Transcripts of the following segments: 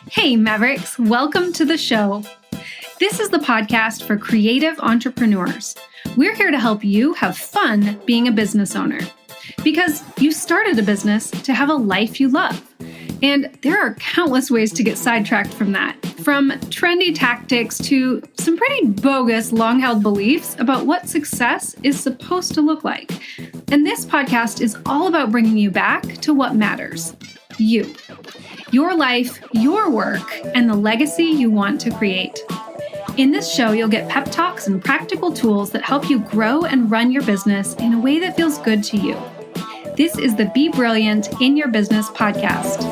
Hey Mavericks, welcome to the show. This is the podcast for creative entrepreneurs. We're here to help you have fun being a business owner because you started a business to have a life you love. And there are countless ways to get sidetracked from that, from trendy tactics to some pretty bogus long-held beliefs about what success is supposed to look like. And this podcast is all about bringing you back to what matters, you. Your life, your work, and the legacy you want to create. In this show, you'll get pep talks and practical tools that help you grow and run your business in a way that feels good to you. This is the Be Brilliant in Your Business podcast.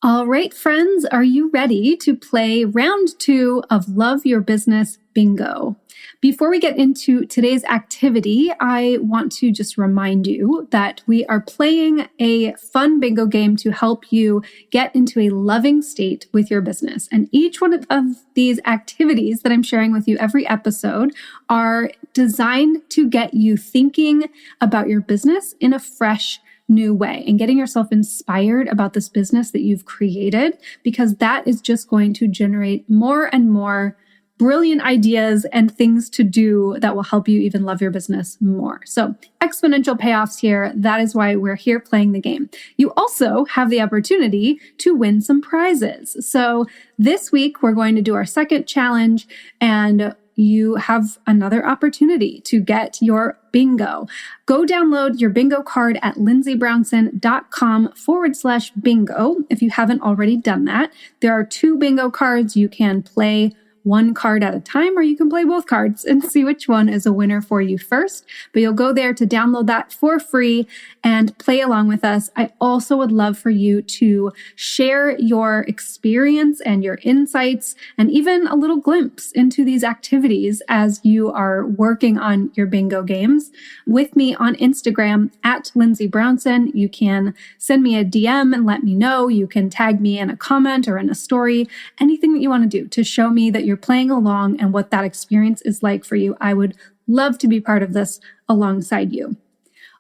All right, friends, are you ready to play round 2 of Love Your Business Bingo? Before we get into today's activity, I want to just remind you that we are playing a fun bingo game to help you get into a loving state with your business. And each one of these activities that I'm sharing with you every episode are designed to get you thinking about your business in a fresh new way and getting yourself inspired about this business that you've created, because that is just going to generate more and more brilliant ideas and things to do that will help you even love your business more. So exponential payoffs here. That is why we're here playing the game. You also have the opportunity to win some prizes. So this week we're going to do our second challenge, and you have another opportunity to get your bingo. Go download your bingo card at lindsaybrownson.com/bingo if you haven't already done that. There are 2 bingo cards. You can play one card at a time, or you can play both cards and see which one is a winner for you first. But you'll go there to download that for free and play along with us. I also would love for you to share your experience and your insights and even a little glimpse into these activities as you are working on your bingo games with me on Instagram at Lindsay Brownson. You can send me a DM and let me know. You can tag me in a comment or in a story, anything that you want to do to show me that you're playing along and what that experience is like for you. I would love to be part of this alongside you.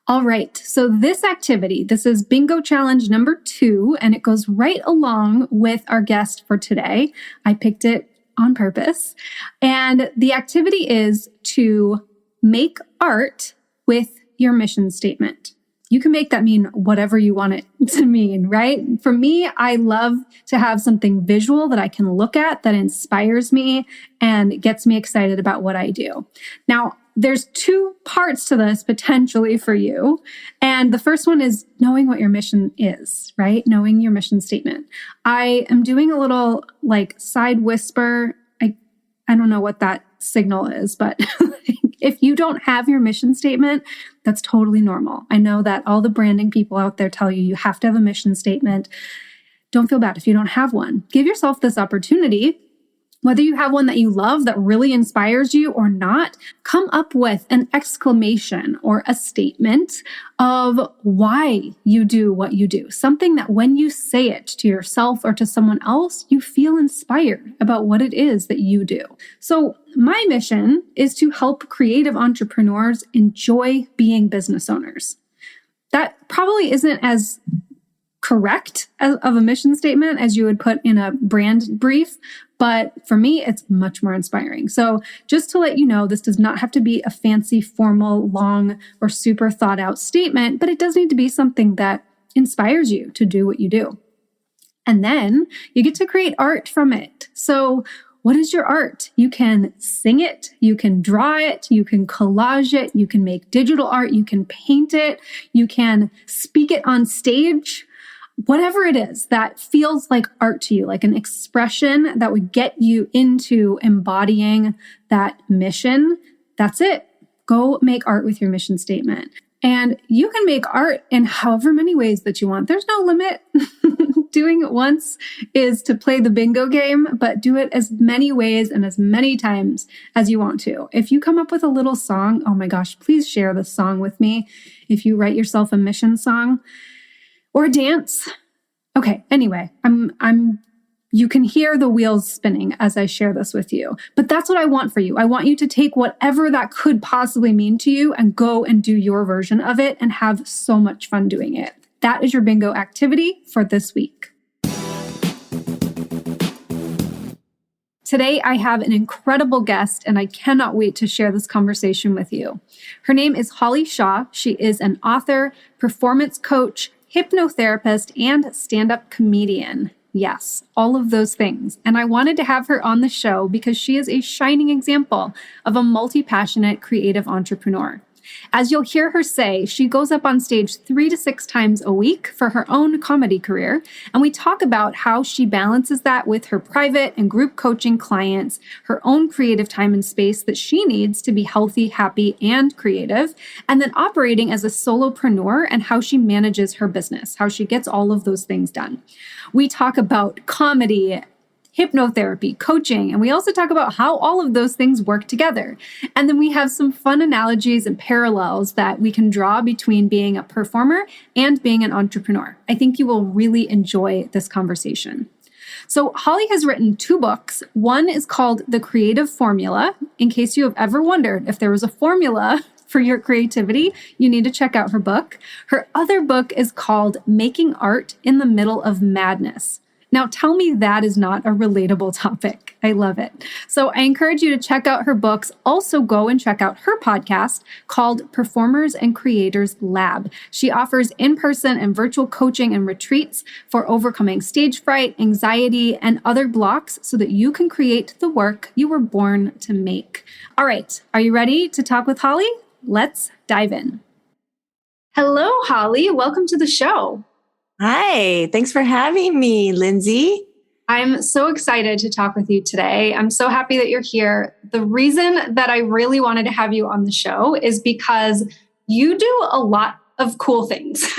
All right, so this activity, this is bingo challenge number 2, and it goes right along with our guest for today. I picked it on purpose. And the activity is to make art with your mission statement. You can make that mean whatever you want it to mean, right? For me, I love to have something visual that I can look at that inspires me and gets me excited about what I do. Now, there's 2 parts to this potentially for you. And the first one is knowing what your mission is, right? Knowing your mission statement. I am doing a little side whisper. I don't know what that signal is, but if you don't have your mission statement, that's totally normal. I know that all the branding people out there tell you have to have a mission statement. Don't feel bad if you don't have one. Give yourself this opportunity. Whether you have one that you love that really inspires you or not, come up with an exclamation or a statement of why you do what you do. Something that when you say it to yourself or to someone else, you feel inspired about what it is that you do. So my mission is to help creative entrepreneurs enjoy being business owners. That probably isn't as correct of a mission statement as you would put in a brand brief, but for me, it's much more inspiring. So just to let you know, this does not have to be a fancy, formal, long, or super thought out statement, but it does need to be something that inspires you to do what you do. And then you get to create art from it. So what is your art? You can sing it, you can draw it, you can collage it, you can make digital art, you can paint it, you can speak it on stage. Whatever it is that feels like art to you, like an expression that would get you into embodying that mission, that's it. Go make art with your mission statement. And you can make art in however many ways that you want. There's no limit. Doing it once is to play the bingo game, but do it as many ways and as many times as you want to. If you come up with a little song, oh my gosh, please share this song with me. If you write yourself a mission song, or dance. Okay, anyway, you can hear the wheels spinning as I share this with you, but that's what I want for you. I want you to take whatever that could possibly mean to you and go and do your version of it and have so much fun doing it. That is your bingo activity for this week. Today, I have an incredible guest, and I cannot wait to share this conversation with you. Her name is Holly Shaw. She is an author, performance coach, hypnotherapist, and stand-up comedian. Yes, all of those things. And I wanted to have her on the show because she is a shining example of a multi-passionate creative entrepreneur. As you'll hear her say, she goes up on stage 3 to 6 times a week for her own comedy career, and we talk about how she balances that with her private and group coaching clients, her own creative time and space that she needs to be healthy, happy, and creative, and then operating as a solopreneur and how she manages her business, how she gets all of those things done. We talk about comedy, hypnotherapy, coaching, and we also talk about how all of those things work together. And then we have some fun analogies and parallels that we can draw between being a performer and being an entrepreneur. I think you will really enjoy this conversation. So Holly has written 2 books. One is called The Creative Formula. In case you have ever wondered if there was a formula for your creativity, you need to check out her book. Her other book is called Making Art in the Middle of Madness. Now, tell me that is not a relatable topic. I love it. So I encourage you to check out her books. Also go and check out her podcast called Performers and Creators Lab. She offers in-person and virtual coaching and retreats for overcoming stage fright, anxiety, and other blocks so that you can create the work you were born to make. All right, are you ready to talk with Holly? Let's dive in. Hello, Holly. Welcome to the show. Hi, thanks for having me, Lindsay. I'm so excited to talk with you today. I'm so happy that you're here. The reason that I really wanted to have you on the show is because you do a lot of cool things.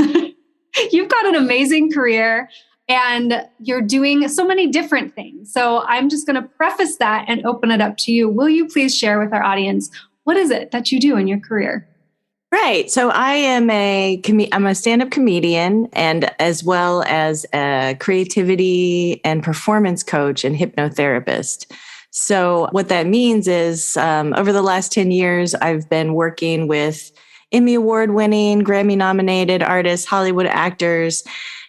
You've got an amazing career and you're doing so many different things. So I'm just going to preface that and open it up to you. Will you please share with our audience, what is it that you do in your career? Right. So I am I'm a stand-up comedian and as well as a creativity and performance coach and hypnotherapist. So what that means is over the last 10 years, I've been working with Emmy Award-winning, Grammy-nominated artists, Hollywood actors,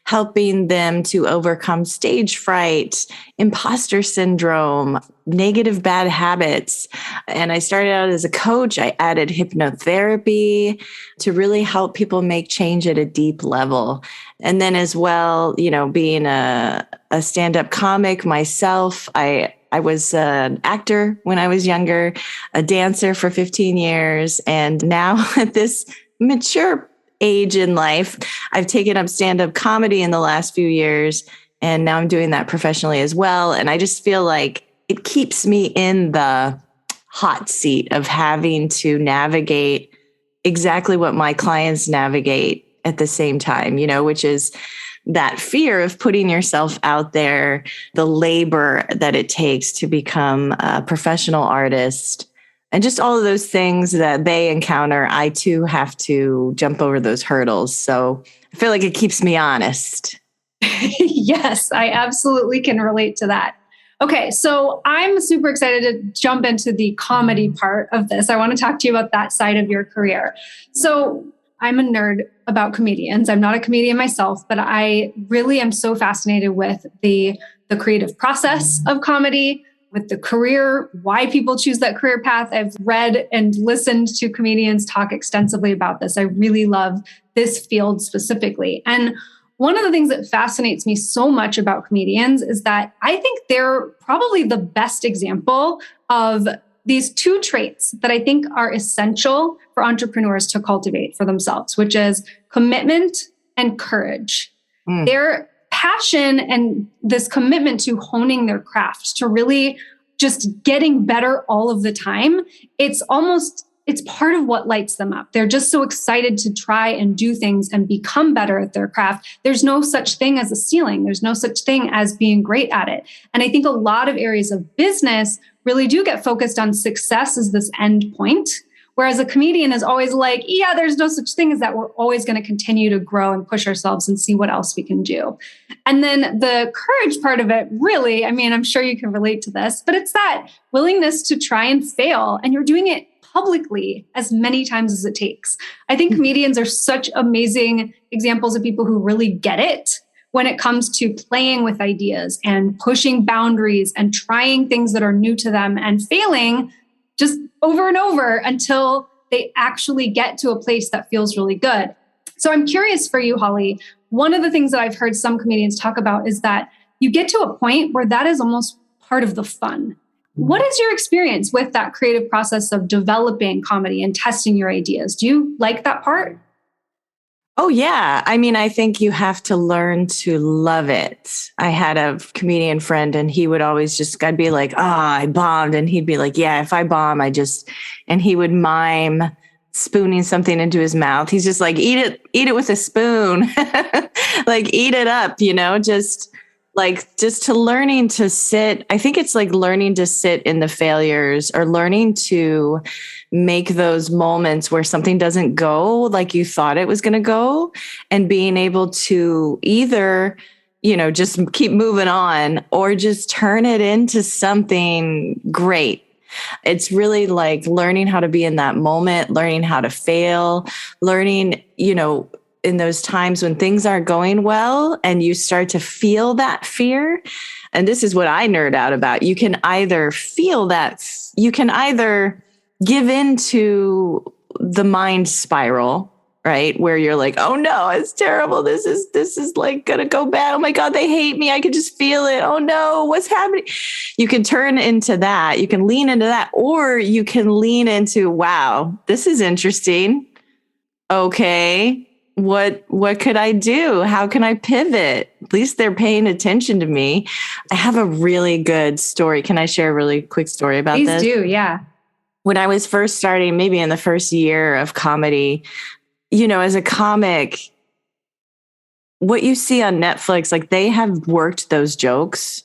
helping them to overcome stage fright, imposter syndrome, negative bad habits. And I started out as a coach. I added hypnotherapy to really help people make change at a deep level. And then as well, being a stand-up comic myself, I was an actor when I was younger, a dancer for 15 years. And now at this mature age in life, I've taken up stand-up comedy in the last few years, and now I'm doing that professionally as well. And I just feel like it keeps me in the hot seat of having to navigate exactly what my clients navigate at the same time, which is that fear of putting yourself out there, the labor that it takes to become a professional artist, and just all of those things that they encounter. I too have to jump over those hurdles. So I feel like it keeps me honest. Yes, I absolutely can relate to that. Okay, so I'm super excited to jump into the comedy part of this. I want to talk to you about that side of your career. So I'm a nerd about comedians. I'm not a comedian myself, but I really am so fascinated with the creative process of comedy, with the career, why people choose that career path. I've read and listened to comedians talk extensively about this. I really love this field specifically. And one of the things that fascinates me so much about comedians is that I think they're probably the best example of these 2 traits that I think are essential for entrepreneurs to cultivate for themselves, which is commitment and courage. Their passion and this commitment to honing their craft, to really just getting better all of the time, it's part of what lights them up. They're just so excited to try and do things and become better at their craft. There's no such thing as a ceiling. There's no such thing as being great at it. And I think a lot of areas of business really do get focused on success as this end point, Whereas a comedian is always like, yeah, there's no such thing as that. We're always going to continue to grow and push ourselves and see what else we can do. And then the courage part of it, really, I mean, I'm sure you can relate to this, but it's that willingness to try and fail. And you're doing it publicly as many times as it takes. I think comedians are such amazing examples of people who really get it when it comes to playing with ideas and pushing boundaries and trying things that are new to them and failing just over and over until they actually get to a place that feels really good. So I'm curious for you, Holly. One of the things that I've heard some comedians talk about is that you get to a point where that is almost part of the fun. What is your experience with that creative process of developing comedy and testing your ideas? Do you like that part? Oh, yeah. I mean, I think you have to learn to love it. I had a comedian friend and he would always just, I'd be like, I bombed. And he'd be like, yeah, if I bomb, and he would mime spooning something into his mouth. He's just like, eat it with a spoon, like eat it up, just to learning to sit. I think it's like learning to sit in the failures or learning to make those moments where something doesn't go like you thought it was going to go, and being able to either, just keep moving on or just turn it into something great. It's really like learning how to be in that moment, learning how to fail, learning, in those times when things aren't going well and you start to feel that fear. And this is what I nerd out about. You can either feel that, you can either give into the mind spiral, right? Where you're like, oh no, it's terrible. This is like going to go bad. Oh my God, they hate me. I can just feel it. Oh no, what's happening? You can turn into that. You can lean into that, or you can lean into, wow, this is interesting. Okay. What could I do? How can I pivot? At least they're paying attention to me. I have a really good story. Can I share a really quick story about this? Please do, yeah. When I was first starting, maybe in the first year of comedy, as a comic, what you see on Netflix, like they have worked those jokes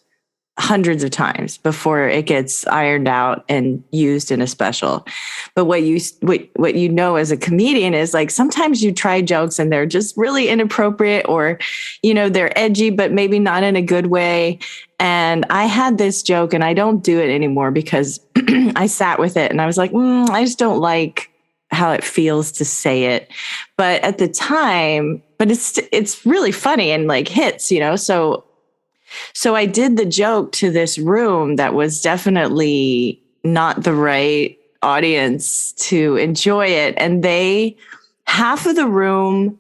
hundreds of times before it gets ironed out and used in a special. But what you know as a comedian is like sometimes you try jokes and they're just really inappropriate, or they're edgy but maybe not in a good way. And I had this joke, and I don't do it anymore because I sat with it and I was like, I just don't like how it feels to say it. But at the time, but it's really funny and like hits, So I did the joke to this room that was definitely not the right audience to enjoy it. And half of the room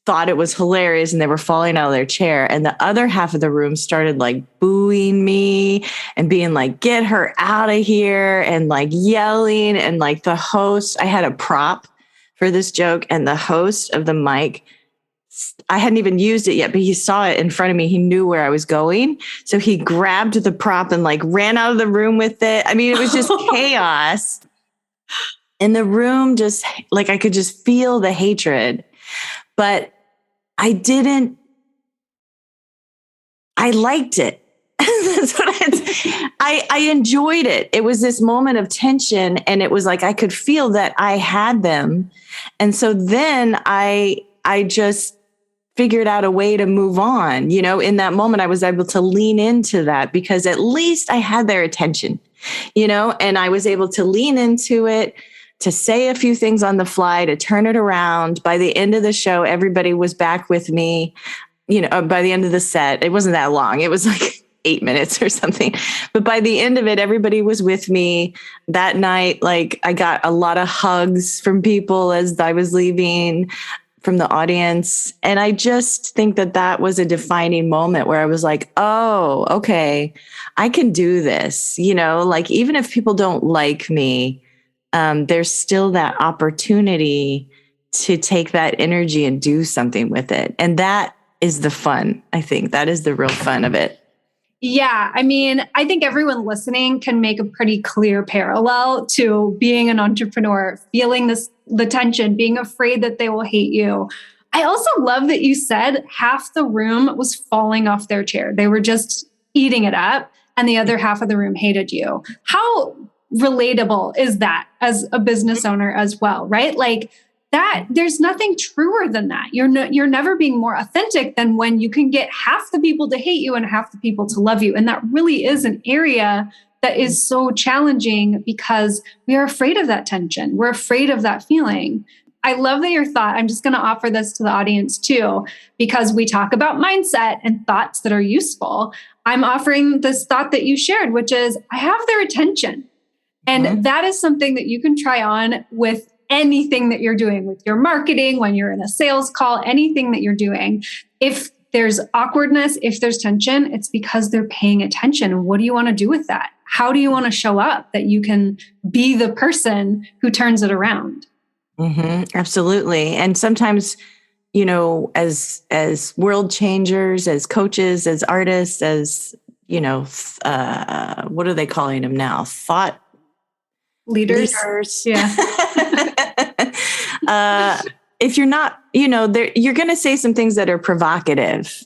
thought it was hilarious and they were falling out of their chair. And the other half of the room started like booing me and being like, get her out of here, and like yelling. And like the host, I had a prop for this joke, and the host of the mic, I hadn't even used it yet, but he saw it in front of me. He knew where I was going. So he grabbed the prop and like ran out of the room with it. I mean, it was just chaos. And the room just like, I could just feel the hatred, but I liked it. That's what I enjoyed it. It was this moment of tension, and it was like, I could feel that I had them. And so then I just figured out a way to move on. In that moment, I was able to lean into that because at least I had their attention, and I was able to lean into it, to say a few things on the fly, to turn it around. By the end of the show, everybody was back with me. By the end of the set, it wasn't that long. It was like 8 minutes or something. But by the end of it, everybody was with me that night. Like I got a lot of hugs from people as I was leaving, from the audience. And I just think that was a defining moment where I was like, oh, okay, I can do this. Like even if people don't like me, there's still that opportunity to take that energy and do something with it. And that is the fun. I think that is the real fun of it. Yeah. I mean, I think everyone listening can make a pretty clear parallel to being an entrepreneur, feeling the tension, being afraid that they will hate you. I also love that you said half the room was falling off their chair. They were just eating it up, and the other half of the room hated you. How relatable is that as a business owner as well, right? Like that, there's nothing truer than that. You're never being more authentic than when you can get half the people to hate you and half the people to love you. And that really is an area that is so challenging because we are afraid of that tension. We're afraid of that feeling. I love that your thought. I'm just going to offer this to the audience too, because we talk about mindset and thoughts that are useful. I'm offering this thought that you shared, which is I have their attention. And that is something that you can try on with anything that you're doing with your marketing, when you're in a sales call, anything that you're doing. If there's awkwardness, if there's tension, it's because they're paying attention. What do you want to do with that? How do you want to show up that you can be the person who turns it around? Absolutely. And sometimes, you know, as world changers, as coaches, as artists, as, you know, what are they calling them now? Thought leaders. Yeah. If you're not, you know, you're going to say some things that are provocative,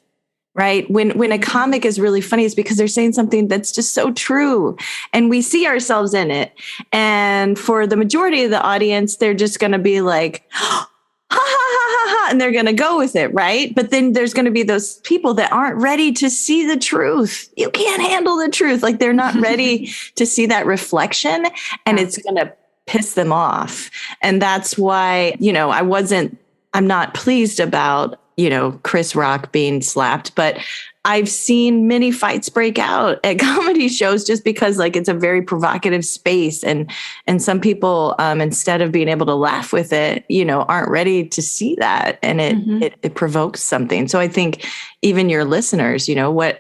right? When a comic is really funny, it's because they're saying something that's just so true and we see ourselves in it. And for the majority of the audience, they're just going to be like, ha, ha, ha, ha, ha, and they're going to go with it, right? But then there's going to be those people that aren't ready to see the truth. You can't handle the truth. Like they're not ready to see that reflection, and it's going to piss them off. And that's why, you know, I'm not pleased about, you know, Chris Rock being slapped, but I've seen many fights break out at comedy shows just because like it's a very provocative space. And some people, instead of being able to laugh with it, you know, aren't ready to see that. And it provokes something. So I think even your listeners, you know,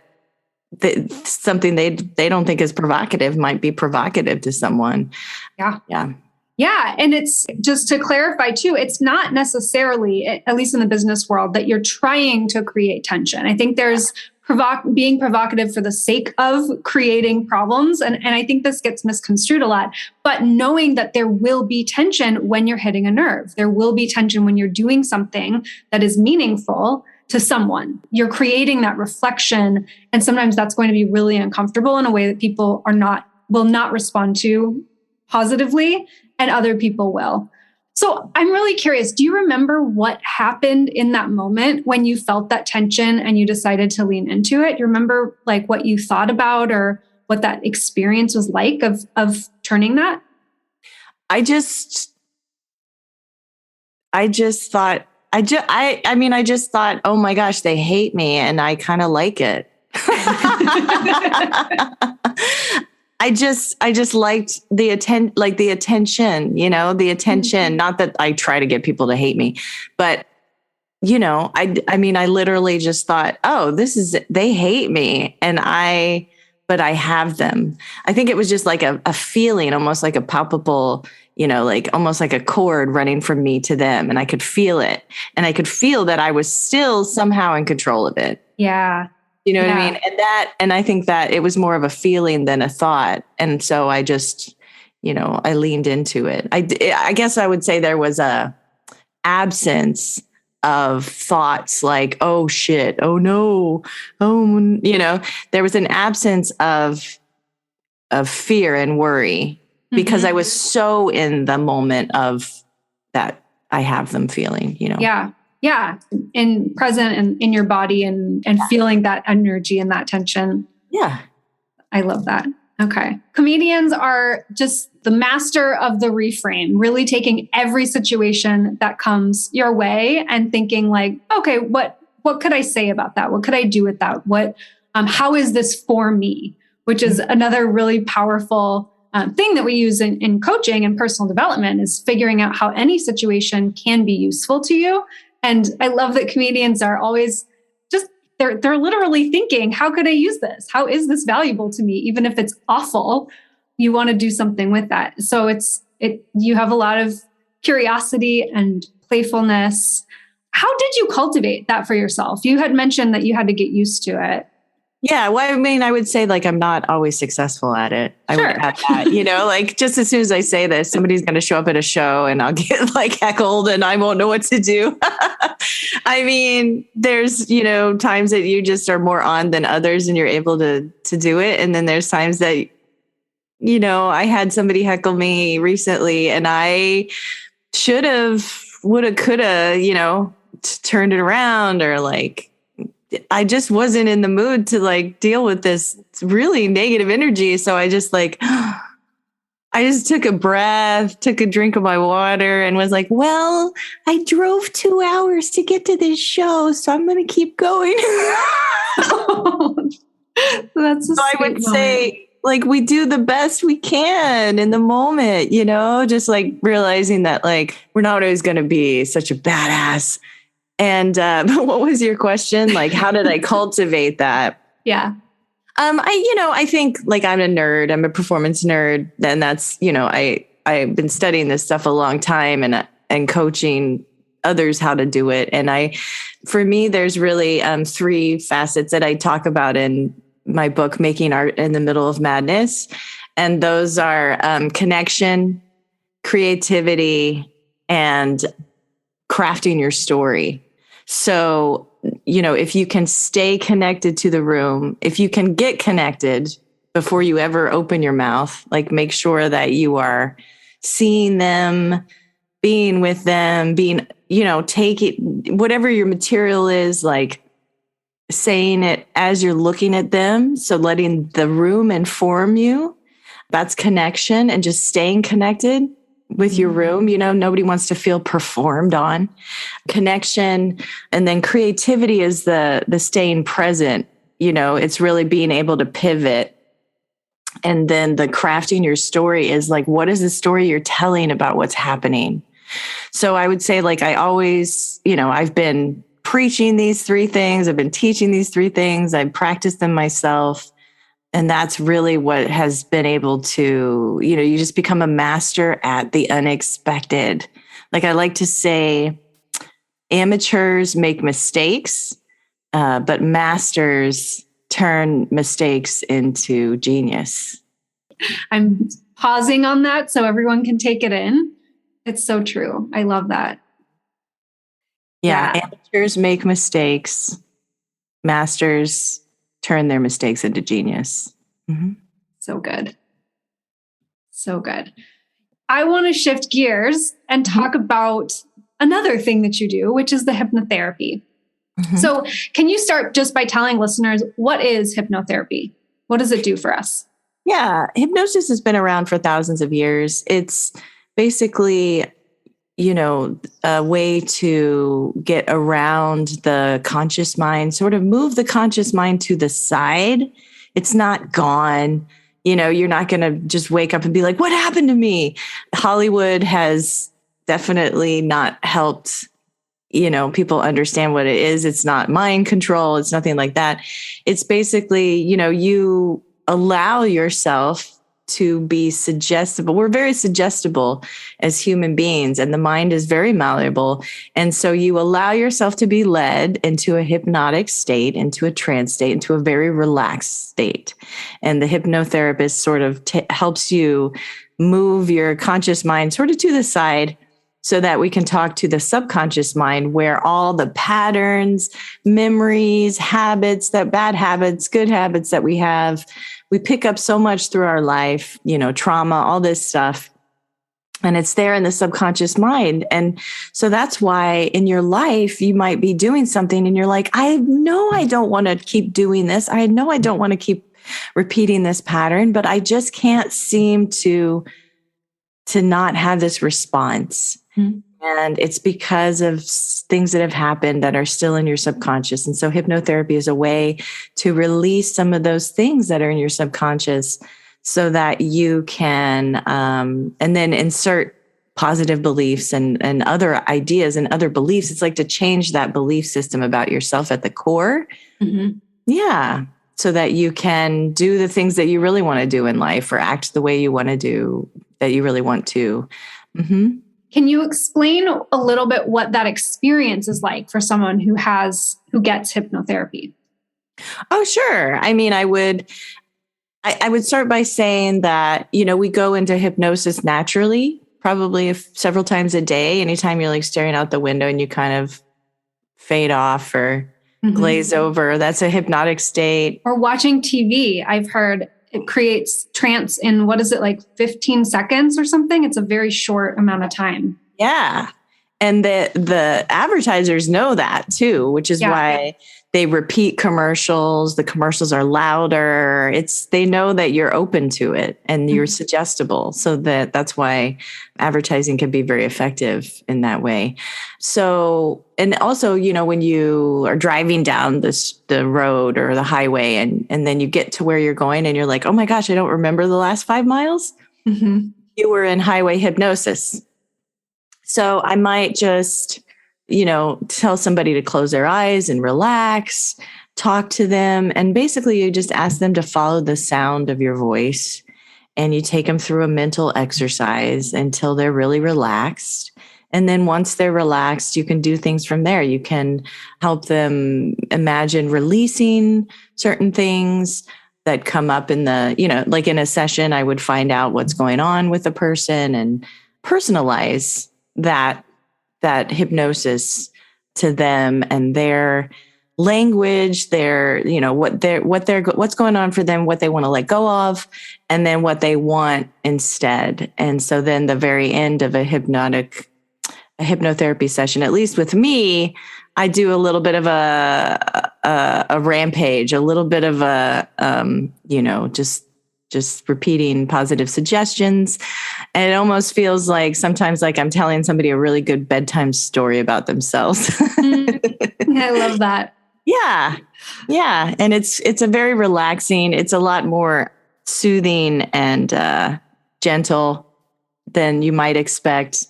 something they don't think is provocative might be provocative to someone. Yeah. And it's just to clarify too, it's not necessarily, at least in the business world, that you're trying to create tension. I think there's being provocative for the sake of creating problems. And I think this gets misconstrued a lot, but knowing that there will be tension when you're hitting a nerve, there will be tension when you're doing something that is meaningful to someone. You're creating that reflection. And sometimes that's going to be really uncomfortable in a way that people will not respond to positively, and other people will. So I'm really curious, do you remember what happened in that moment when you felt that tension and you decided to lean into it? Do you remember like what you thought about or what that experience was like of turning that? I just thought, I just thought, oh my gosh, they hate me and I kind of like it. I just liked the attention, you know, the attention, not that I try to get people to hate me, but you know, I mean, I literally just thought, oh, they hate me but I have them. I think it was just like a feeling, almost like a palpable, you know, like almost like a cord running from me to them. And I could feel it. And I could feel that I was still somehow in control of it. Yeah. You know what I mean? And I think that it was more of a feeling than a thought. And so I just, you know, I leaned into it. I guess I would say there was a absence of thoughts like, oh shit, oh no, oh, you know, there was an absence of fear and worry because I was so in the moment of that I have them feeling, you know? Yeah. And present and in your body and feeling that energy and that tension. Yeah. I love that. Okay. Comedians are just the master of the reframe, really taking every situation that comes your way and thinking like, okay, what could I say about that? What could I do with that? How is this for me? Which is another really powerful thing that we use in coaching and personal development is figuring out how any situation can be useful to you. And I love that comedians are always just, they're literally thinking, how could I use this? How is this valuable to me? Even if it's awful, you want to do something with that. So you have a lot of curiosity and playfulness. How did you cultivate that for yourself? You had mentioned that you had to get used to it. Yeah. Well, I mean, I would say like, I'm not always successful at it. I would add that, you know, like just as soon as I say this, somebody's going to show up at a show and I'll get like heckled and I won't know what to do. I mean, there's, you know, times that you just are more on than others and you're able to do it. And then there's times that I had somebody heckle me recently and I should have, woulda, coulda, turned it around, or like, I just wasn't in the mood to like deal with this really negative energy. So I just like, I just took a breath, took a drink of my water, and was like, well, I drove 2 hours to get to this show, so I'm going to keep going. That's a So I would sweet say, like, we do the best we can in the moment, just like realizing that, like, we're not always going to be such a badass. And what was your question? Like, how did I cultivate that? Yeah. I think like I'm a nerd. I'm a performance nerd. And that's, I've been studying this stuff a long time and coaching others how to do it. And for me, there's really 3 facets that I talk about in my book, Making Art in the Middle of Madness. And those are connection, creativity, and crafting your story. So, if you can stay connected to the room, if you can get connected before you ever open your mouth, like make sure that you are seeing them, being with them, take it, whatever your material is, like saying it as you're looking at them. So letting the room inform you, that's connection, and just staying connected with your room. Nobody wants to feel performed on. Connection. And then creativity is the staying present. It's really being able to pivot. And then the crafting your story is like, what is the story you're telling about what's happening? So I would say, like, I always, I've been preaching these 3 things. I've been teaching these 3 things. I've practiced them myself. And that's really what has been able to, you just become a master at the unexpected. Like I like to say, amateurs make mistakes, but masters turn mistakes into genius. I'm pausing on that so everyone can take it in. It's so true. I love that. Yeah. Amateurs make mistakes. Masters turn their mistakes into genius. Mm-hmm. So good. So good. I want to shift gears and talk about another thing that you do, which is the hypnotherapy. Mm-hmm. So can you start just by telling listeners, what is hypnotherapy? What does it do for us? Yeah, hypnosis has been around for thousands of years. It's basically, a way to get around the conscious mind, sort of move the conscious mind to the side. It's not gone. You're not going to just wake up and be like, what happened to me? Hollywood has definitely not helped, people understand what it is. It's not mind control. It's nothing like that. It's basically, you allow yourself to be suggestible. We're very suggestible as human beings, and the mind is very malleable. And so you allow yourself to be led into a hypnotic state, into a trance state, into a very relaxed state. And the hypnotherapist sort of helps you move your conscious mind sort of to the side, so that we can talk to the subconscious mind, where all the patterns, memories, habits, that bad habits, good habits that we have, we pick up so much through our life, trauma, all this stuff. And it's there in the subconscious mind. And so that's why in your life, you might be doing something and you're like, I know I don't want to keep doing this. I know I don't want to keep repeating this pattern, but I just can't seem to not have this response. Mm-hmm. And it's because of things that have happened that are still in your subconscious. And so hypnotherapy is a way to release some of those things that are in your subconscious, so that you can, and then insert positive beliefs and other ideas and other beliefs. It's like to change that belief system about yourself at the core. Mm-hmm. Yeah. So that you can do the things that you really want to do in life, or act the way you want to do that you really want to. Mm-hmm. Can you explain a little bit what that experience is like for someone who gets hypnotherapy? Oh, sure. I mean, I would start by saying that, we go into hypnosis naturally, probably several times a day. Anytime you're like staring out the window and you kind of fade off or glaze over, that's a hypnotic state. Or watching TV. I've heard it creates trance in, what is it, like 15 seconds or something? It's a very short amount of time. Yeah. And the advertisers know that too, which is why they repeat commercials. The commercials are louder. They know that you're open to it and you're suggestible. So that's why advertising can be very effective in that way. So, and also, when you are driving down the road or the highway and then you get to where you're going and you're like, oh my gosh, I don't remember the last 5 miles. Mm-hmm. You were in highway hypnosis. So I might just, tell somebody to close their eyes and relax, talk to them. And basically you just ask them to follow the sound of your voice and you take them through a mental exercise until they're really relaxed. And then once they're relaxed, you can do things from there. You can help them imagine releasing certain things that come up in like in a session. I would find out what's going on with the person and personalize that hypnosis to them and their language, their, what's going on for them, what they want to let go of, and then what they want instead. And so then the very end of a hypnotherapy session, at least with me, I do a little bit of a rampage, a little bit of just repeating positive suggestions. And it almost feels like sometimes like I'm telling somebody a really good bedtime story about themselves. I love that. Yeah. Yeah. And it's a very relaxing, it's a lot more soothing and gentle than you might expect.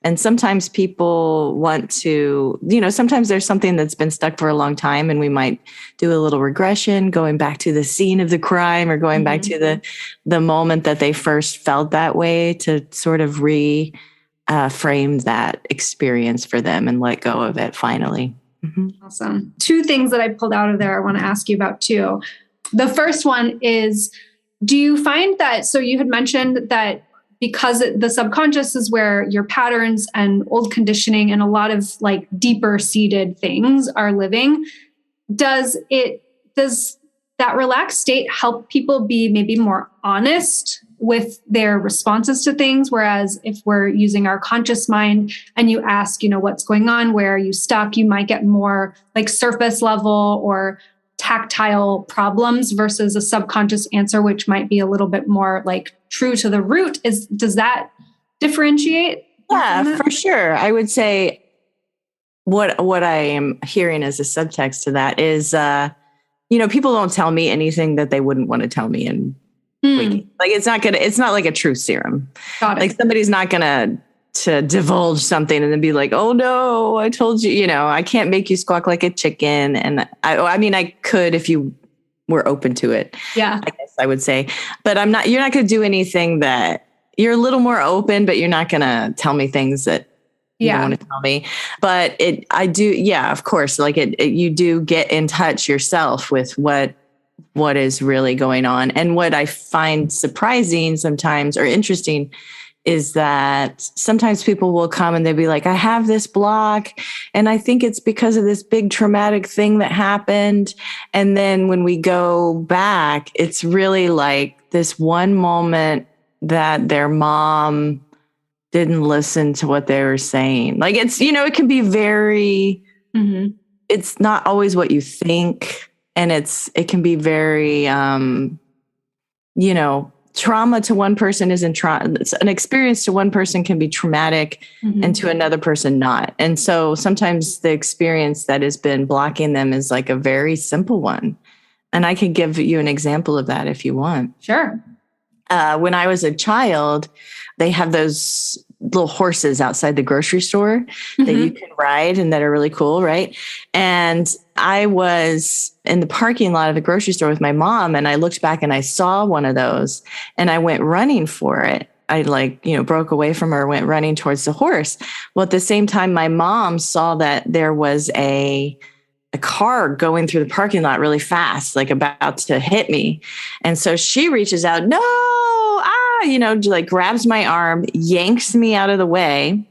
And sometimes people want to, sometimes there's something that's been stuck for a long time and we might do a little regression, going back to the scene of the crime or going back to the moment that they first felt that way to sort of frame that experience for them and let go of it finally. Mm-hmm. Awesome. 2 things that I pulled out of there I want to ask you about too. The first one is, do you find that, so you had mentioned that because the subconscious is where your patterns and old conditioning and a lot of like deeper seated things are living. Does that relaxed state help people be maybe more honest with their responses to things? Whereas if we're using our conscious mind and you ask, what's going on, where are you stuck, you might get more like surface level or tactile problems versus a subconscious answer, which might be a little bit more like true to the root. Does that differentiate? Yeah, for sure. I would say what I am hearing as a subtext to that is, people don't tell me anything that they wouldn't want to tell me in waking. Like it's not like a truth serum. Got it. Like somebody's not gonna to divulge something and then be like, oh no, I told you, I can't make you squawk like a chicken. And I could if you were open to it. Yeah. I guess I would say, but you're not going to do anything that you're a little more open, but you're not going to tell me things that you don't want to tell me. But I do. Yeah, of course. Like you do get in touch yourself with what is really going on. And what I find surprising sometimes or interesting is that sometimes people will come and they'll be like, I have this block and I think it's because of this big traumatic thing that happened. And then when we go back, it's really like this one moment that their mom didn't listen to what they were saying. Like it's, it can be very, it's not always what you think. And it can be very, trauma to one person isn't an experience to one person can be traumatic and to another person not. And so sometimes the experience that has been blocking them is like a very simple one. And I can give you an example of that if you want. Sure. When I was a child, they have those little horses outside the grocery store that you can ride and that are really cool, right? And I was in the parking lot of the grocery store with my mom and I looked back and I saw one of those and I went running for it. I broke away from her, went running towards the horse. Well, at the same time, my mom saw that there was a car going through the parking lot really fast, like about to hit me. And so she reaches out, grabs my arm, yanks me out of the way.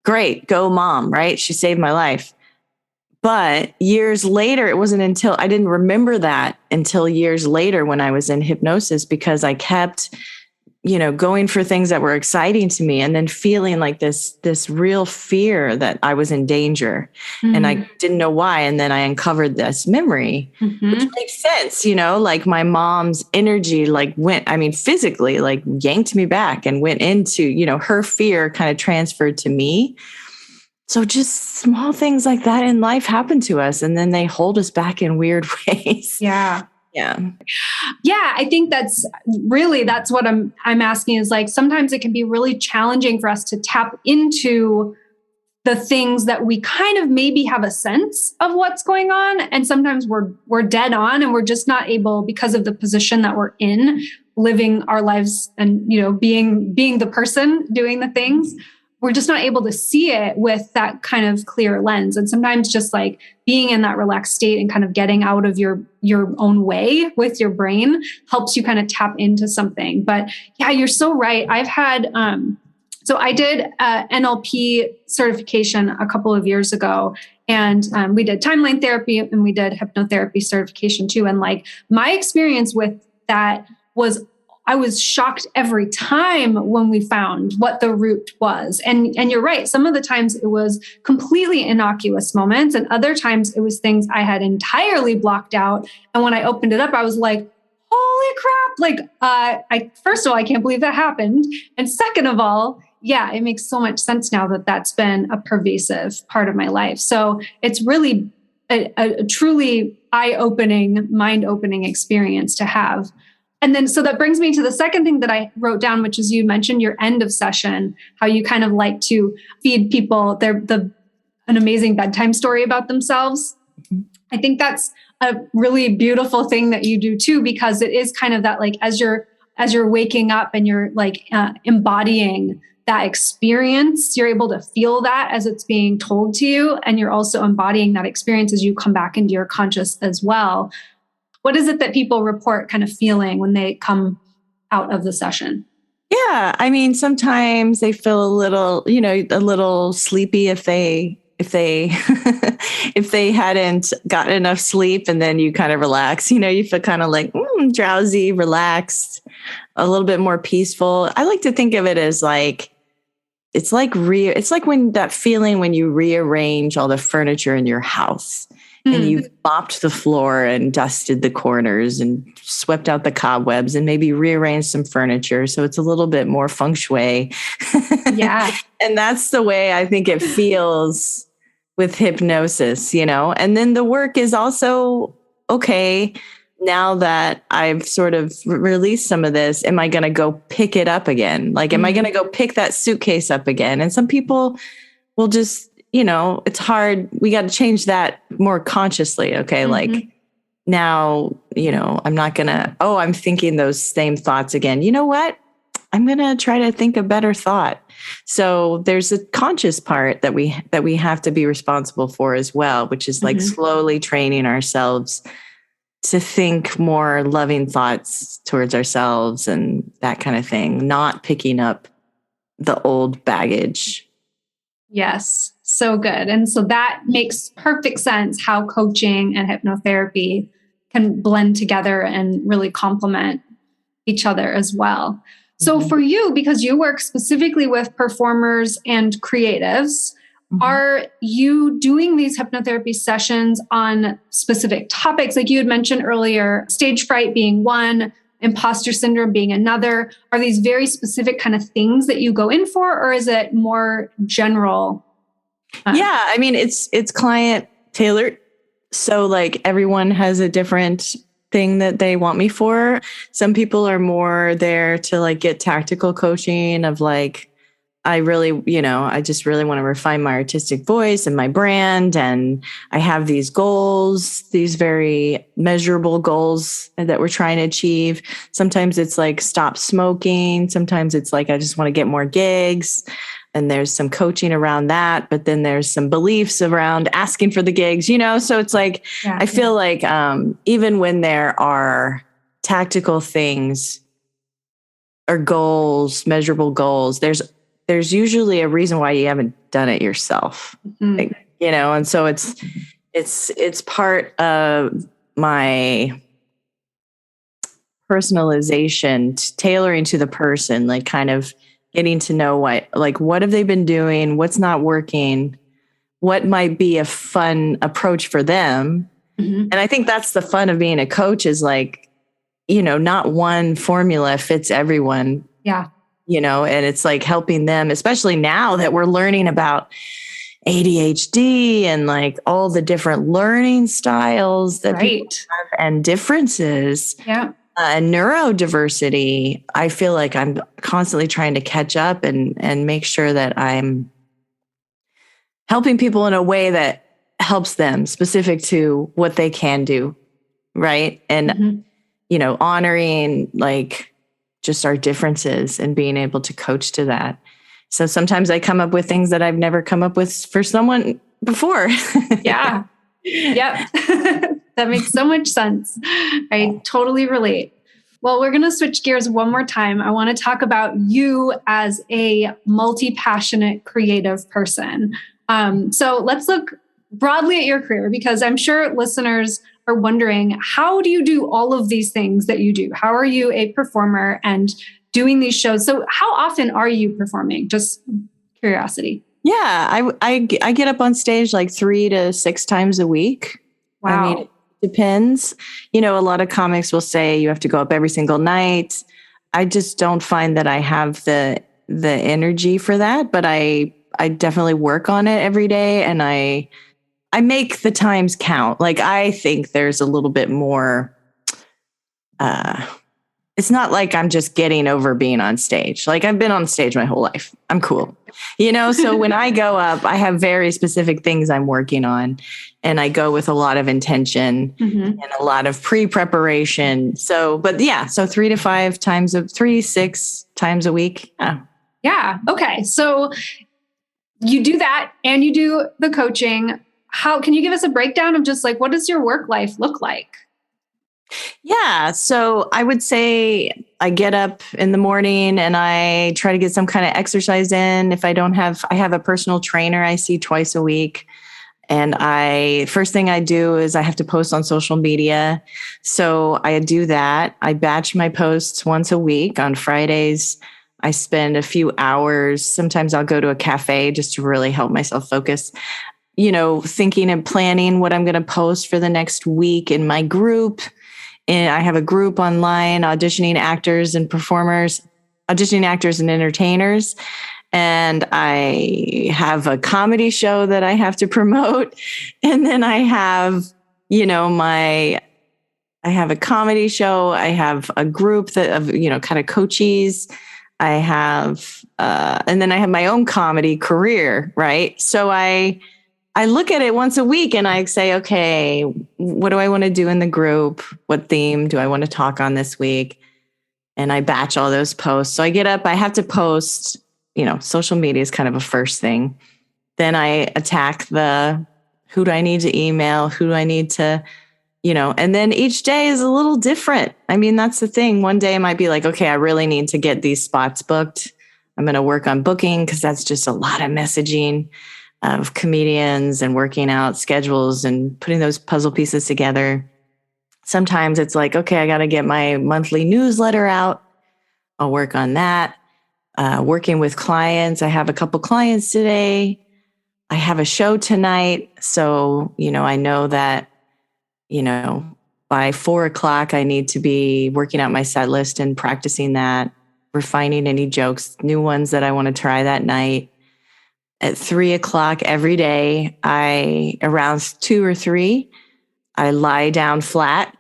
Great, go mom, right? She saved my life. But years later, it wasn't until I didn't remember that until years later when I was in hypnosis, because I kept, going for things that were exciting to me and then feeling like this real fear that I was in danger. And I didn't know why. And then I uncovered this memory, which makes sense, like my mom's energy, physically, like yanked me back and went into, her fear kind of transferred to me. So just small things like that in life happen to us, and then they hold us back in weird ways. Yeah. Yeah. Yeah. I think that's what I'm asking is like, sometimes it can be really challenging for us to tap into the things that we kind of maybe have a sense of what's going on. And sometimes we're dead on and we're just not able, because of the position that we're in, living our lives and, being the person doing the things. We're just not able to see it with that kind of clear lens. And sometimes just like being in that relaxed state and kind of getting out of your own way with your brain helps you kind of tap into something. But yeah, you're so right. I've had, so I did NLP certification a couple of years ago, and we did timeline therapy and we did hypnotherapy certification too. And like my experience with that was, I was shocked every time when we found what the root was. And you're right. Some of the times it was completely innocuous moments, and other times it was things I had entirely blocked out. And when I opened it up, I was like, holy crap. Like, first of all, I can't believe that happened. And second of all, yeah, it makes so much sense now that that's been a pervasive part of my life. So it's really a truly eye-opening, mind-opening experience to have. And then, so that brings me to the second thing that I wrote down, which is you mentioned your end of session, how you kind of like to feed people an amazing bedtime story about themselves. I think that's a really beautiful thing that you do too, because it is kind of that, like, as you're waking up and you're like embodying that experience, you're able to feel that as it's being told to you. And you're also embodying that experience as you come back into your conscious as well. What is it that people report kind of feeling when they come out of the session? Yeah. I mean, sometimes they feel a little sleepy if they if they hadn't gotten enough sleep, and then you kind of relax, you feel kind of like drowsy, relaxed, a little bit more peaceful. I like to think of it as like, it's like when that feeling when you rearrange all the furniture in your house. And you've mopped the floor and dusted the corners and swept out the cobwebs and maybe rearranged some furniture. So it's a little bit more feng shui. Yeah. And that's the way I think it feels with hypnosis, And then the work is also, okay, now that I've sort of released some of this, am I going to go pick it up again? Like, am I going to go pick that suitcase up again? And some people will just, it's hard. We got to change that more consciously. Okay. Like now, I'm not going to, I'm thinking those same thoughts again. You know what? I'm going to try to think a better thought. So there's a conscious part that we have to be responsible for as well, which is like slowly training ourselves to think more loving thoughts towards ourselves and that kind of thing, not picking up the old baggage. Yes. So good. And so that makes perfect sense how coaching and hypnotherapy can blend together and really complement each other as well. So for you, because you work specifically with performers and creatives, are you doing these hypnotherapy sessions on specific topics? Like you had mentioned earlier, stage fright being one, imposter syndrome being another. Are these very specific kind of things that you go in for, or is it more general? Yeah, I mean, it's client tailored. So like everyone has a different thing that they want me for. Some people are more there to like get tactical coaching of like, I really, I just really want to refine my artistic voice and my brand. And I have these goals, these very measurable goals that we're trying to achieve. Sometimes it's like stop smoking. Sometimes it's like, I just want to get more gigs. And there's some coaching around that, but then there's some beliefs around asking for the gigs, so it's like, I feel like even when there are tactical things or goals, measurable goals, there's usually a reason why you haven't done it yourself, and so it's It's part of my personalization, tailoring to the person, like kind of getting to know what have they been doing, what's not working, what might be a fun approach for them. And I think that's the fun of being a coach is like, not one formula fits everyone. Yeah. And it's like helping them, especially now that we're learning about ADHD and like all the different learning styles that people have and differences. Yeah. Neurodiversity. I feel like I'm constantly trying to catch up and make sure that I'm helping people in a way that helps them specific to what they can do. Right. And, honoring like just our differences and being able to coach to that. So sometimes I come up with things that I've never come up with for someone before. Yeah. Yep. That makes so much sense. I totally relate. Well, we're going to switch gears one more time. I want to talk about you as a multi-passionate creative person. So let's look broadly at your career, because I'm sure listeners are wondering, how do you do all of these things that you do? How are you a performer and doing these shows? So how often are you performing? Just curiosity. Yeah, I get up on stage like 3 to 6 times a week. Wow. I mean, it depends. A lot of comics will say you have to go up every single night. I just don't find that I have the energy for that, but I definitely work on it every day, and I make the times count. Like I think there's a little bit more it's not like I'm just getting over being on stage. Like I've been on stage my whole life. I'm cool. So when I go up, I have very specific things I'm working on, and I go with a lot of intention and a lot of pre-preparation. So 3 to 6 times a week. Yeah. Yeah. Okay. So you do that and you do the coaching. How can you give us a breakdown of just like, what does your work life look like? Yeah. So I would say I get up in the morning and I try to get some kind of exercise in. If I have a personal trainer I see twice a week. And first thing I do is I have to post on social media. So I do that. I batch my posts once a week on Fridays. I spend a few hours. Sometimes I'll go to a cafe just to really help myself focus, thinking and planning what I'm going to post for the next week in my group. And I have a group online auditioning actors and entertainers. And I have a comedy show that I have to promote. And then I have, I have a comedy show. I have a group of kind of coaches. I have, and then I have my own comedy career, right? So I look at it once a week and I say, okay, what do I want to do in the group? What theme do I want to talk on this week? And I batch all those posts. So I get up, I have to post, social media is kind of a first thing. Then I attack who do I need to email? Who do I need to, and then each day is a little different. I mean, that's the thing. One day I might be like, okay, I really need to get these spots booked. I'm going to work on booking because that's just a lot of messaging of comedians and working out schedules and putting those puzzle pieces together. Sometimes it's like, okay, I got to get my monthly newsletter out. I'll work on that. Working with clients. I have a couple clients today. I have a show tonight. So, I know that, by 4:00, I need to be working out my set list and practicing that, refining any jokes, new ones that I want to try that night. At 3:00 every day, around 2 or 3, I lie down flat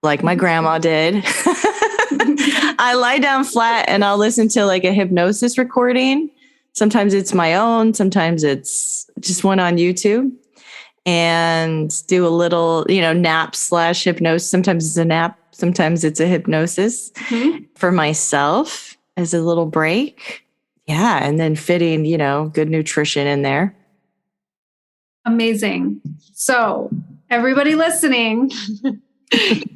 like my grandma did. I lie down flat and I'll listen to like a hypnosis recording. Sometimes it's my own. Sometimes it's just one on YouTube, and do a little, nap/hypnosis. Sometimes it's a nap. Sometimes it's a hypnosis for myself as a little break. Yeah. And then fitting, good nutrition in there. Amazing. So everybody listening,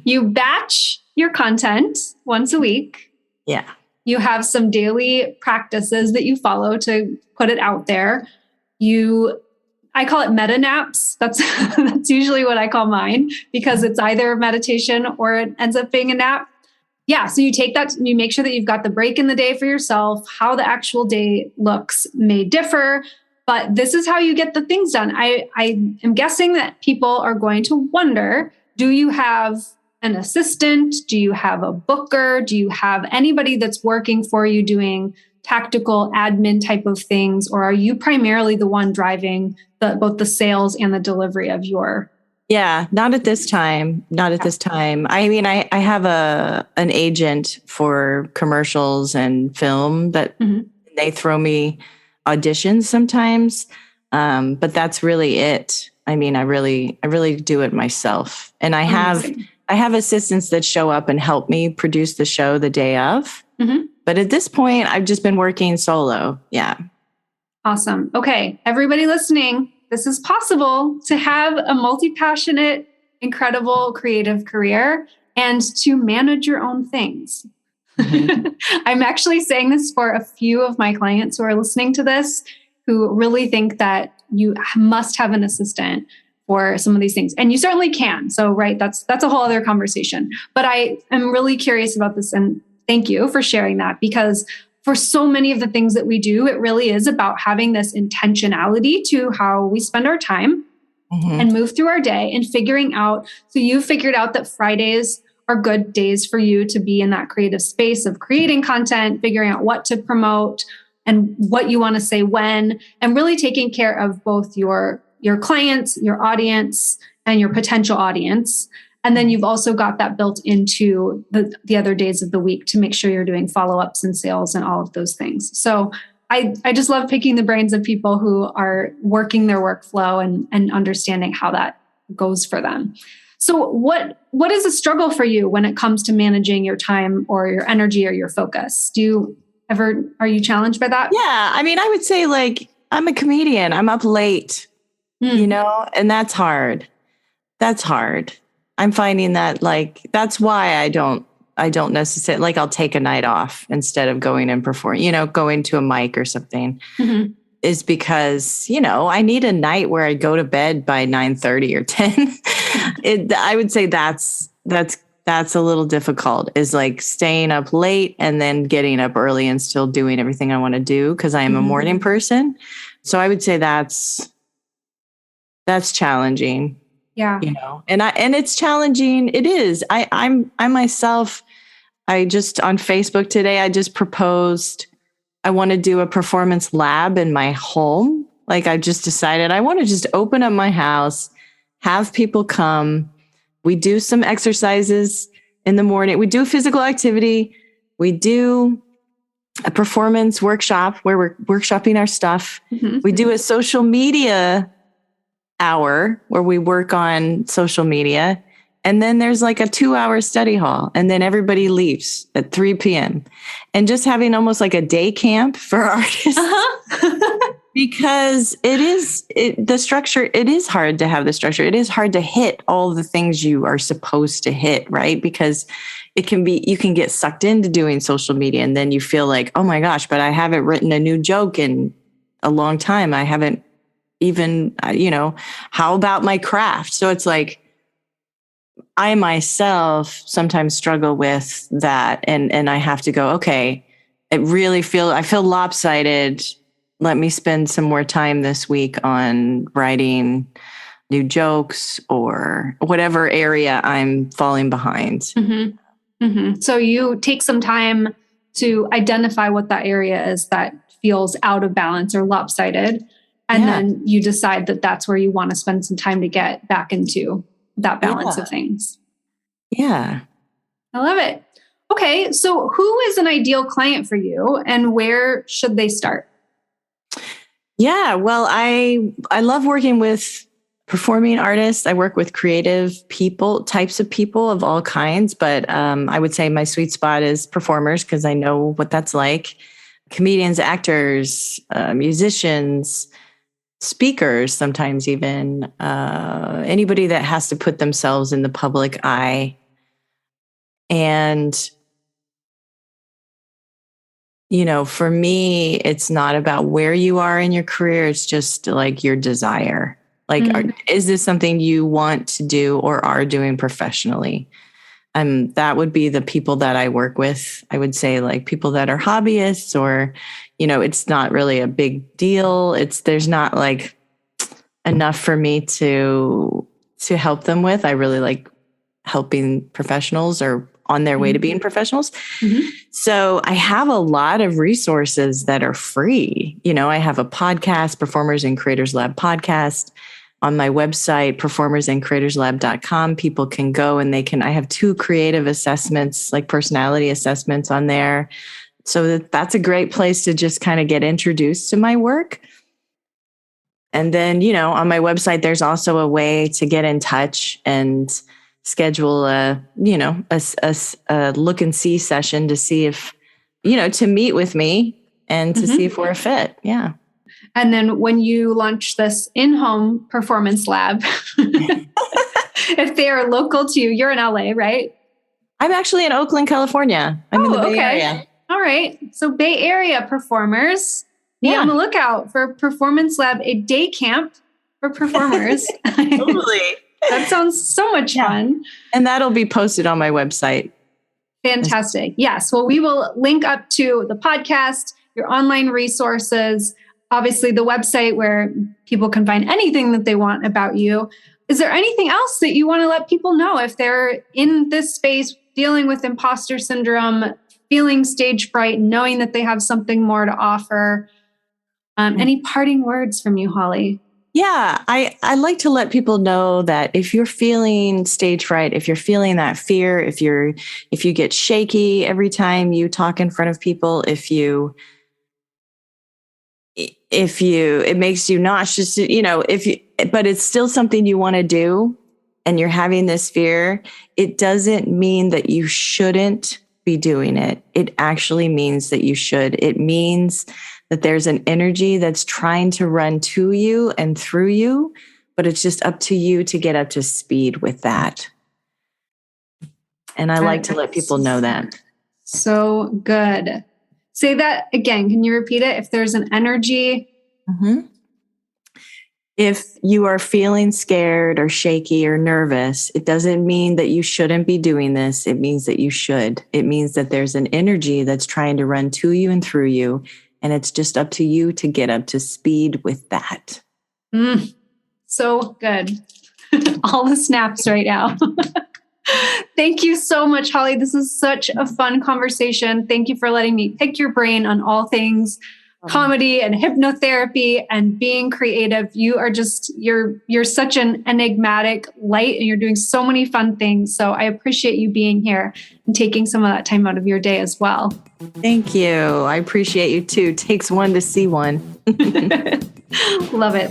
you batch your content once a week. Yeah. You have some daily practices that you follow to put it out there. You I call it meta naps. That's that's usually what I call mine because it's either meditation or it ends up being a nap. Yeah, so you take that, you make sure that you've got the break in the day for yourself. How the actual day looks may differ, but this is how you get the things done. I am guessing that people are going to wonder, do you have an assistant? Do you have a booker? Do you have anybody that's working for you doing tactical admin type of things? Or are you primarily the one driving both the sales and the delivery of your? Yeah, not at this time. Not at this time. I mean, I have an agent for commercials and film that they throw me auditions sometimes. But that's really it. I mean, I really do it myself. And I have assistants that show up and help me produce the show the day of. But at this point, I've just been working solo. Yeah. Awesome. Okay. Everybody listening, this is possible to have a multi-passionate, incredible, creative career and to manage your own things. I'm actually saying this for a few of my clients who are listening to this, who really think that you must have an assistant for some of these things. And you certainly can. So, right, that's a whole other conversation. But I am really curious about this. And thank you for sharing that, because for so many of the things that we do, it really is about having this intentionality to how we spend our time and move through our day and figuring out. So you figured out that Fridays are good days for you to be in that creative space of creating content, figuring out what to promote and what you want to say when, and really taking care of both your clients, your audience, and your potential audience. And then you've also got that built into the other days of the week to make sure you're doing follow-ups and sales and all of those things. So I just love picking the brains of people who are working their workflow and understanding how that goes for them. So what is a struggle for you when it comes to managing your time or your energy or your focus? Are you challenged by that? Yeah. I mean, I would say I'm a comedian. I'm up late, and that's hard. That's hard. I'm finding that that's why I don't necessarily I'll take a night off instead of going and perform, going to a mic or something is because, I need a night where I go to bed by 9:30 or 10. I would say that's a little difficult, is staying up late and then getting up early and still doing everything I want to do because I am a morning person. So I would say that's challenging. Yeah. And it's challenging. It is. I myself, I just on Facebook today, I just proposed I want to do a performance lab in my home. I just decided I want to just open up my house, have people come. We do some exercises in the morning. We do physical activity. We do a performance workshop where we're workshopping our stuff. We do a social media hour where we work on social media. And then there's a 2-hour study hall. And then everybody leaves at 3 p.m. And just having almost a day camp for artists. Because the structure, it is hard to have the structure. It is hard to hit all the things you are supposed to hit, right? Because you can get sucked into doing social media and then you feel oh my gosh, but I haven't written a new joke in a long time. I haven't even, how about my craft? So it's I myself sometimes struggle with that. And I have to go, okay, I feel lopsided. Let me spend some more time this week on writing new jokes or whatever area I'm falling behind. So you take some time to identify what that area is that feels out of balance or lopsided. And then you decide that that's where you want to spend some time to get back into that balance of things. Yeah. I love it. Okay. So who is an ideal client for you and where should they start? Yeah. Well, I love working with performing artists. I work with creative types of people of all kinds, but I would say my sweet spot is performers because I know what that's like. Comedians, actors, musicians, speakers, sometimes even anybody that has to put themselves in the public eye. And for me, it's not about where you are in your career. It's just like your desire. Like, is this something you want to do or are doing professionally? That would be the people that I work with. I would say like people that are hobbyists or, it's not really a big deal. There's not like enough for me to help them with. I really like helping professionals or on their way to being professionals. So I have a lot of resources that are free. I have a podcast, Performers and Creators Lab podcast. On my website, performersandcreatorslab.com, people can go and I have 2 creative assessments, like personality assessments on there. So that's a great place to just kind of get introduced to my work. And then, on my website, there's also a way to get in touch and schedule a look and see session to see if, to meet with me and to see if we're a fit. Yeah. And then when you launch this in-home performance lab, if they are local to you, you're in LA, right? I'm actually in Oakland, California. I'm in the Bay Area. All right. So Bay Area performers, be on the lookout for Performance Lab, a day camp for performers. Totally. That sounds so much fun. And that'll be posted on my website. Fantastic. Yes. Well, we will link up to the podcast, your online resources, obviously the website where people can find anything that they want about you. Is there anything else that you want to let people know if they're in this space dealing with imposter syndrome, feeling stage fright, knowing that they have something more to offer? Any parting words from you, Holly? Yeah, I like to let people know that if you're feeling stage fright, if you're feeling that fear, if you get shaky every time you talk in front of people, it makes you nauseous, but it's still something you want to do and you're having this fear, it doesn't mean that you shouldn't be doing it. It actually means that you should. It means that there's an energy that's trying to run to you and through you, but it's just up to you to get up to speed with that. And I like to let people know that. So good. Say that again. Can you repeat it? If there's an energy. If you are feeling scared or shaky or nervous, it doesn't mean that you shouldn't be doing this. It means that you should. It means that there's an energy that's trying to run to you and through you. And it's just up to you to get up to speed with that. So good. All the snaps right now. Thank you so much, Holly. This is such a fun conversation. Thank you for letting me pick your brain on all things comedy and hypnotherapy and being creative. You're such an enigmatic light and you're doing so many fun things. So I appreciate you being here and taking some of that time out of your day as well. Thank you. I appreciate you too. Takes one to see one. Love it.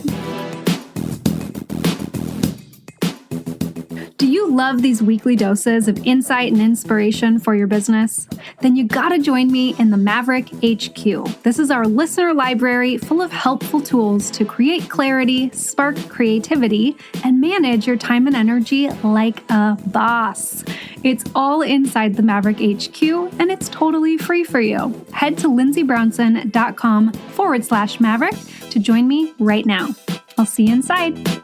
Do you love these weekly doses of insight and inspiration for your business? Then you gotta join me in the Maverick HQ. This is our listener library full of helpful tools to create clarity, spark creativity, and manage your time and energy like a boss. It's all inside the Maverick HQ, and it's totally free for you. Head to lindsaybrownson.com/Maverick to join me right now. I'll see you inside.